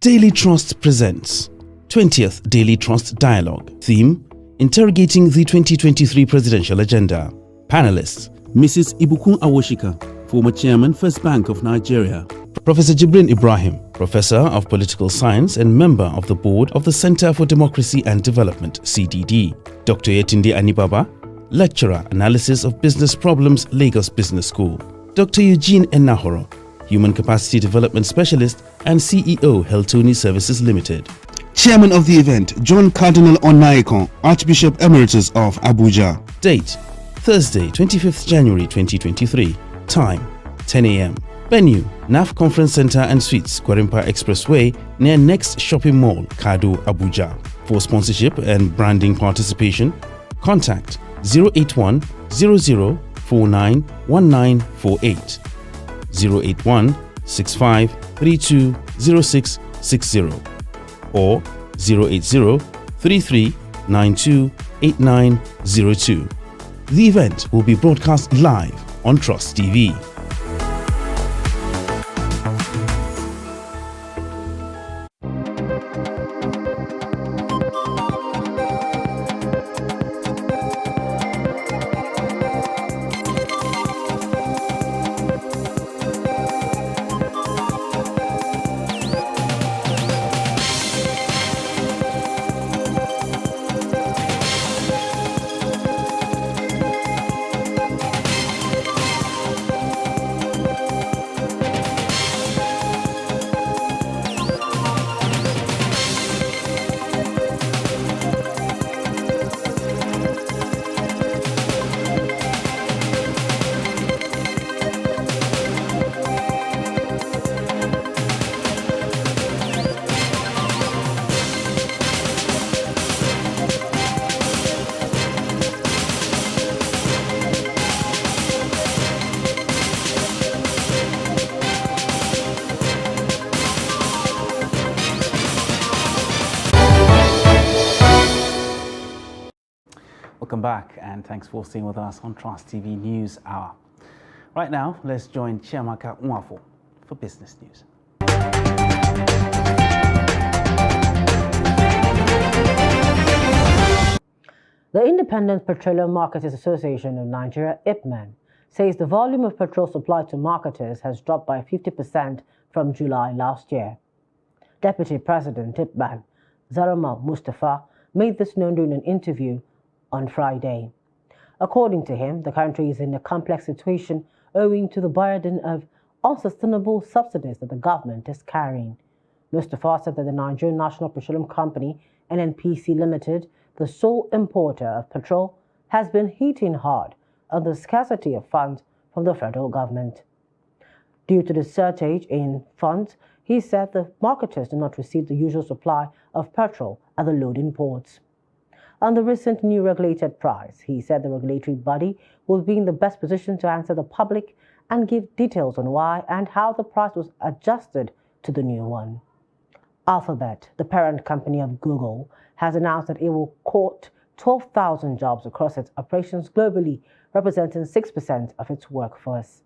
Daily Trust presents 20th Daily Trust Dialogue. Theme: Interrogating the 2023 Presidential Agenda. Panelists: Mrs. Ibukun Awoshika, former Chairman, First Bank of Nigeria. Professor Jibrin Ibrahim, Professor of Political Science and member of the Board of the Center for Democracy and Development, CDD. Dr. Yetunde Anibaba, Lecturer, Analysis of Business Problems, Lagos Business School. Dr. Eugene Enahoro, Human Capacity Development Specialist and CEO, Heltoni Services Limited. Chairman of the event, John Cardinal Onaikon, Archbishop Emeritus of Abuja. Date: Thursday, 25th January 2023. Time: 10 a.m. Venue: NAF Conference Center and Suites, Gwarimpa Expressway, near Next Shopping Mall, Kado, Abuja. For sponsorship and branding participation, contact 081 00 49 1948, 081 65 32 0660, or 080 33 92 8902. The event will be broadcast live on Trust TV. Welcome back and thanks for staying with us on Trust TV News Hour. Right now, let's join Chiamaka Nwafo for business news. The Independent Petroleum Marketers Association of Nigeria, IPMAN, says the volume of petrol supplied to marketers has dropped by 50% from July last year. Deputy President Ipman Zaramal Mustafa made this known during an interview on Friday. According to him, the country is in a complex situation owing to the burden of unsustainable subsidies that the government is carrying. Mustafa said that the Nigerian National Petroleum Company, NNPC Limited, the sole importer of petrol, has been hitting hard on the scarcity of funds from the federal government. Due to the shortage in funds, he said the marketers do not receive the usual supply of petrol at the loading ports. On the recent new regulated price, he said the regulatory body will be in the best position to answer the public and give details on why and how the price was adjusted to the new one. Alphabet, the parent company of Google, has announced that it will cut 12,000 jobs across its operations globally, representing 6% of its workforce.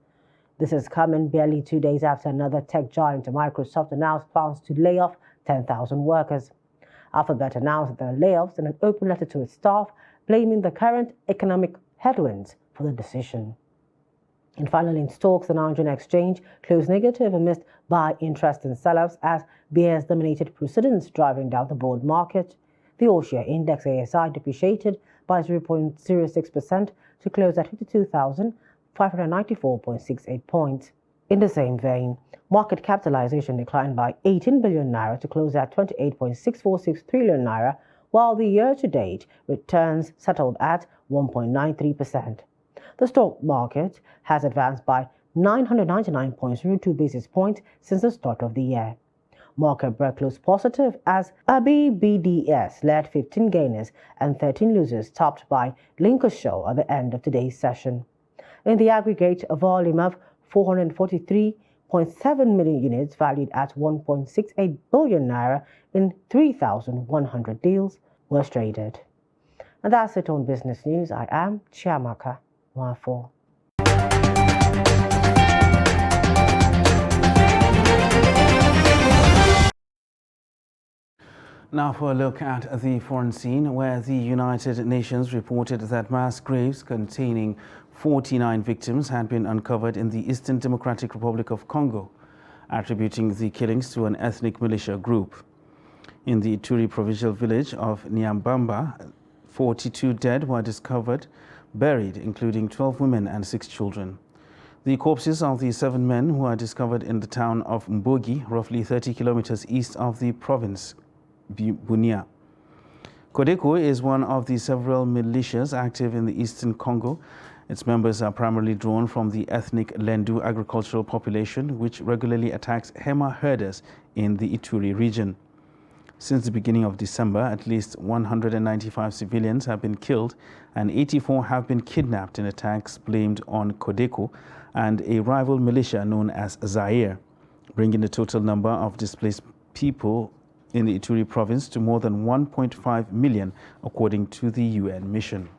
This has come in barely 2 days after another tech giant, Microsoft, announced plans to lay off 10,000 workers. Alphabet announced the layoffs in an open letter to its staff, blaming the current economic headwinds for the decision. And finally, in stocks, the Nigerian exchange closed negative amidst buy interest in sell-offs as bears dominated precedents, driving down the broad market. The All-Share Index ASI depreciated by 0.06% to close at 52,594.68 points. In the same vein, market capitalization declined by 18 billion naira to close at 28.646 trillion naira, while the year-to-date returns settled at 1.93%. The stock market has advanced by 999.02 basis points since the start of the year. Market break closed positive as ABBDS led 15 gainers and 13 losers, topped by Lincolnshire at the end of today's session. In the aggregate, a volume of 443.7 million units valued at 1.68 billion naira in 3,100 deals was traded. And that's it on Business News. I am Chiamaka Mwafo. Now for a look at the foreign scene, where the United Nations reported that mass graves containing 49 victims had been uncovered in the Eastern Democratic Republic of Congo, attributing the killings to an ethnic militia group. In the Ituri provincial village of Nyambamba, 42 dead were discovered, buried, including 12 women and 6 children. The corpses of the 7 men who are discovered in the town of Mbogi, roughly 30 kilometers east of the province Bunia. Codeco is one of the several militias active in the eastern Congo. Its members are primarily drawn from the ethnic Lendu agricultural population, which regularly attacks Hema herders in the Ituri region. Since the beginning of December, at least 195 civilians have been killed and 84 have been kidnapped in attacks blamed on Codeco and a rival militia known as Zaire, bringing the total number of displaced people in the Ituri province to more than 1.5 million, according to the UN mission.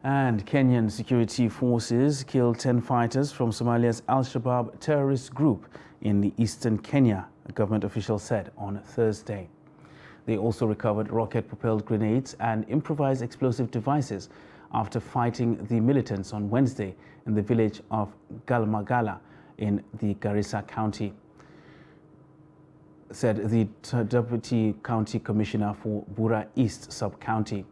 And Kenyan security forces killed 10 fighters from Somalia's Al-Shabaab terrorist group in the eastern Kenya, a government official said on Thursday. They also recovered rocket-propelled grenades and improvised explosive devices after fighting the militants on Wednesday in the village of Galmagala in the Garissa County, said the Deputy County Commissioner for Bura East Sub-County.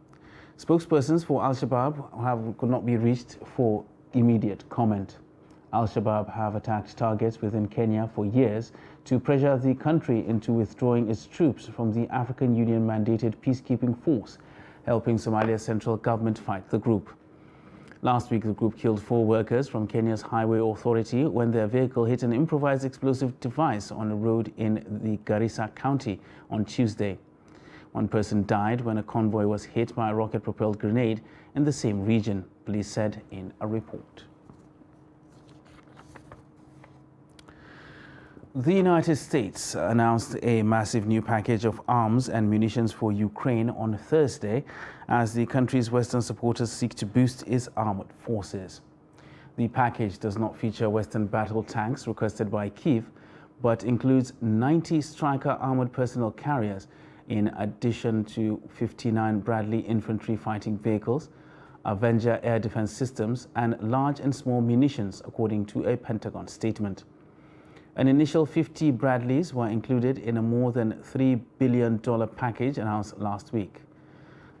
Spokespersons for Al-Shabaab could not be reached for immediate comment. Al-Shabaab have attacked targets within Kenya for years to pressure the country into withdrawing its troops from the African Union-mandated peacekeeping force, helping Somalia's central government fight the group. Last week, the group killed 4 workers from Kenya's Highway Authority when their vehicle hit an improvised explosive device on a road in the Garissa County on Tuesday. 1 person died when a convoy was hit by a rocket-propelled grenade in the same region, police said in a report. The United States announced a massive new package of arms and munitions for Ukraine on Thursday as the country's Western supporters seek to boost its armored forces. The package does not feature Western battle tanks requested by Kyiv, but includes 90 Stryker armored personnel carriers in addition to 59 Bradley infantry fighting vehicles, Avenger air defense systems, and large and small munitions, according to a Pentagon statement. An initial 50 Bradleys were included in a more than $3 billion package announced last week.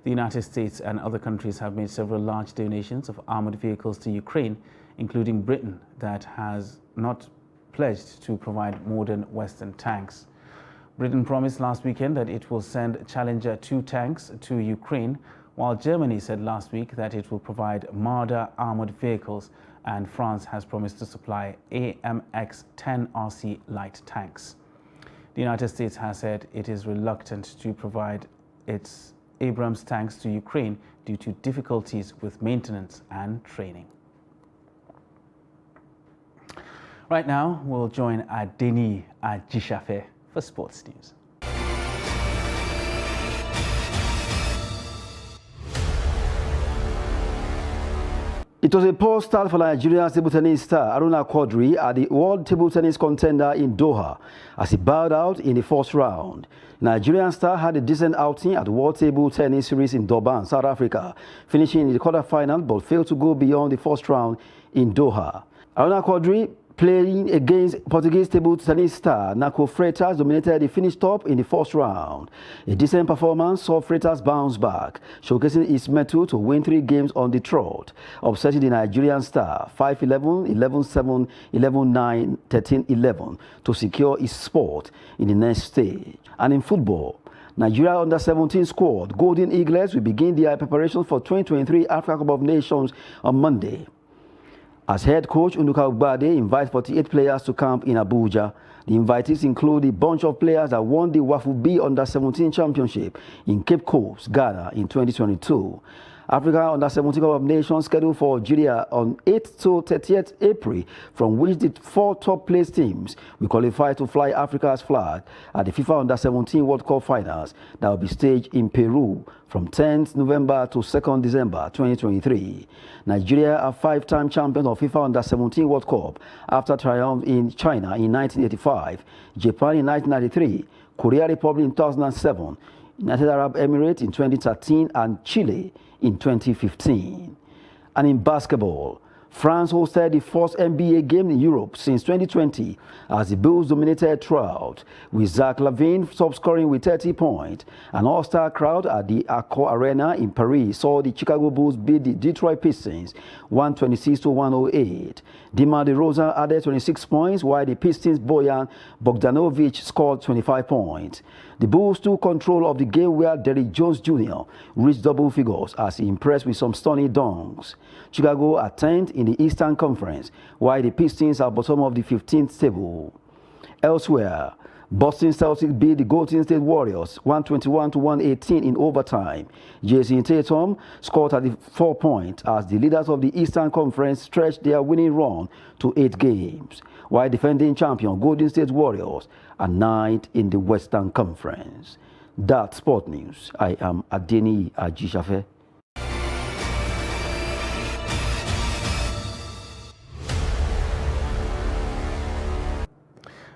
The United States and other countries have made several large donations of armored vehicles to Ukraine, including Britain, that has not pledged to provide modern Western tanks. Britain promised last weekend that it will send Challenger 2 tanks to Ukraine, while Germany said last week that it will provide Marder armored vehicles, and France has promised to supply AMX-10 RC light tanks. The United States has said it is reluctant to provide its Abrams tanks to Ukraine due to difficulties with maintenance and training. Right now, we'll join Adeni Ajishafe for sports news. It was a poor start for Nigeria's table tennis star Aruna Quadri at the World Table Tennis Contender in Doha as he bowed out in the first round. Nigerian star had a decent outing at the World Table Tennis Series in Durban, South Africa, finishing in the quarterfinal but failed to go beyond the first round in Doha. Aruna Quadri, playing against Portuguese table tennis star Naco Freitas, dominated the finish top in the first round. A decent performance saw Freitas bounce back, showcasing his mettle to win 3 games on the trot, upsetting the Nigerian star 5-11, 11-7, 11-9, 13-11 to secure his spot in the next stage. And in football, Nigeria under-17 squad Golden Eaglets will begin their preparations for 2023 Africa Cup of Nations on Monday. As head coach Nduka Ugbade invites 48 players to camp in Abuja. The invitees include a bunch of players that won the WAFU B Under-17 Championship in Cape Coast, Ghana in 2022. Africa Under-17 Cup of Nations scheduled for Algeria on 8th to 30th April, from which the 4 top-placed teams will qualify to fly Africa's flag at the FIFA Under-17 World Cup Finals that will be staged in Peru from 10th November to 2nd December 2023. Nigeria are 5-time champions of FIFA Under-17 World Cup after triumph in China in 1985, Japan in 1993, Korea Republic in 2007, United Arab Emirates in 2013, and Chile in 2015. And in basketball, France hosted the first NBA game in Europe since 2020 as the Bulls dominated throughout, with Zach LaVine top scoring with 30 points. An all-star crowd at the Accor Arena in Paris saw the Chicago Bulls beat the Detroit Pistons 126-108. DeMar DeRozan added 26 points, while the Pistons' Bojan Bogdanovic scored 25 points. The Bulls took control of the game where Derrick Jones Jr. reached double figures as he impressed with some stunning dunks. Chicago are 10th in the Eastern Conference, while the Pistons are bottom of the 15th table. Elsewhere, Boston Celtics beat the Golden State Warriors 121-118 in overtime. Jason Tatum scored 34 points as the leaders of the Eastern Conference stretched their winning run to 8 games, while defending champion Golden State Warriors are 9th in the Western Conference. That's Sport News. I am Adeni Ajishafe.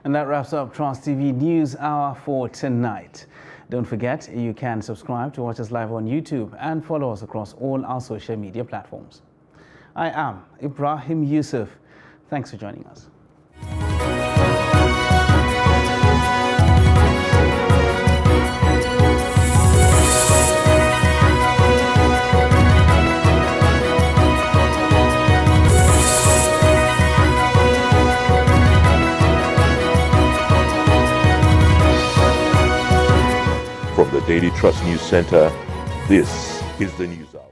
And that wraps up Trust TV News Hour for tonight. Don't forget, you can subscribe to watch us live on YouTube and follow us across all our social media platforms. I am Ibrahim Yusuf. Thanks for joining us. From the Daily Trust News Center, this is the News Hour.